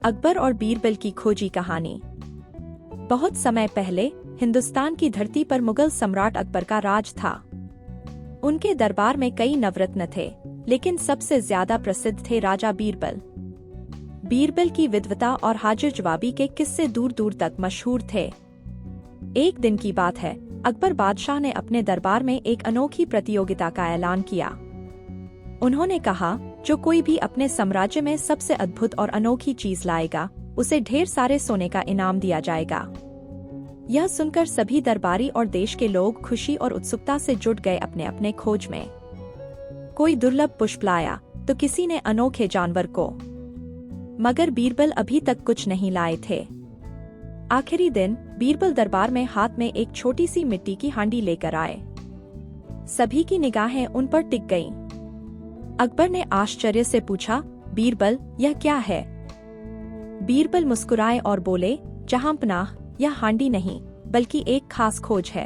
अकबर और बीरबल की खोजी कहानी। बहुत समय पहले हिंदुस्तान की धरती पर मुगल सम्राट अकबर का राज था। उनके दरबार में कई नवरत्न थे, लेकिन सबसे ज्यादा प्रसिद्ध थे राजा बीरबल। बीरबल की विद्वता और हाजिर जवाबी के किस्से दूर दूर तक मशहूर थे। एक दिन की बात है, अकबर बादशाह ने अपने दरबार में एक अनोखी प्रतियोगिता का ऐलान किया। उन्होंने कहा, जो कोई भी अपने साम्राज्य में सबसे अद्भुत और अनोखी चीज लाएगा, उसे ढेर सारे सोने का इनाम दिया जाएगा। यह सुनकर सभी दरबारी और देश के लोग खुशी और उत्सुकता से जुट गए अपने अपने खोज में। कोई दुर्लभ पुष्प लाया, तो किसी ने अनोखे जानवर को, मगर बीरबल अभी तक कुछ नहीं लाए थे। आखिरी दिन बीरबल दरबार में हाथ में एक छोटी सी मिट्टी की हांडी लेकर आए। सभी की निगाहें उन पर टिक गईं। अकबर ने आश्चर्य से पूछा, बीरबल, यह क्या है? बीरबल मुस्कुराए और बोले, जहांपनाह, यह हांडी नहीं, बल्कि एक खास खोज है।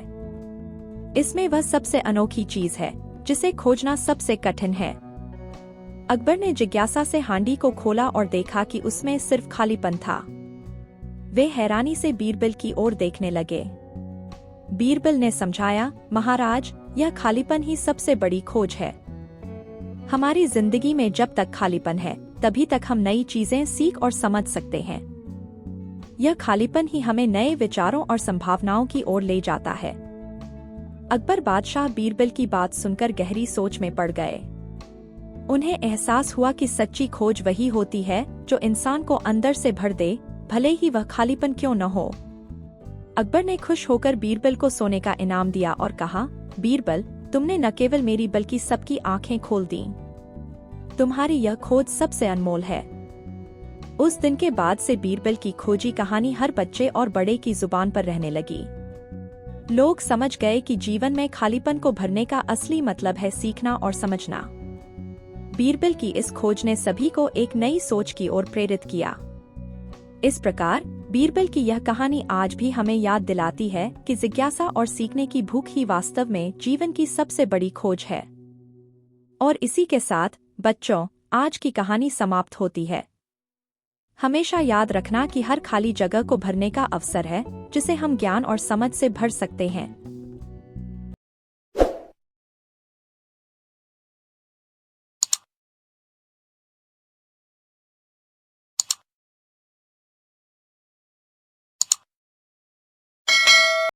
इसमें वह सबसे अनोखी चीज है जिसे खोजना सबसे कठिन है। अकबर ने जिज्ञासा से हांडी को खोला और देखा कि उसमें सिर्फ खालीपन था। वे हैरानी से बीरबल की ओर देखने लगे। बीरबल ने समझाया, महाराज, यह खालीपन ही सबसे बड़ी खोज है। हमारी जिंदगी में जब तक खालीपन है, तभी तक हम नई चीजें सीख और समझ सकते हैं। यह खालीपन ही हमें नए विचारों और संभावनाओं की ओर ले जाता है। अकबर बादशाह बीरबल की बात सुनकर गहरी सोच में पड़ गए। उन्हें एहसास हुआ कि सच्ची खोज वही होती है जो इंसान को अंदर से भर दे, भले ही वह खालीपन क्यों न हो। अकबर ने खुश होकर बीरबल को सोने का इनाम दिया और कहा, बीरबल, तुमने न केवल मेरी बल्कि सबकी आंखें खोल दी। तुम्हारी यह खोज सबसे अनमोल है। उस दिन के बाद से बीरबल की खोजी कहानी हर बच्चे और बड़े की जुबान पर रहने लगी। लोग समझ गए कि जीवन में खालीपन को भरने का असली मतलब है सीखना और समझना। बीरबल की इस खोज ने सभी को एक नई सोच की ओर प्रेरित किया। इस प्रकार बीरबल की यह कहानी आज भी हमें याद दिलाती है कि जिज्ञासा और सीखने की भूख ही वास्तव में जीवन की सबसे बड़ी खोज है। और इसी के साथ बच्चों, आज की कहानी समाप्त होती है। हमेशा याद रखना कि हर खाली जगह को भरने का अवसर है, जिसे हम ज्ञान और समझ से भर सकते हैं।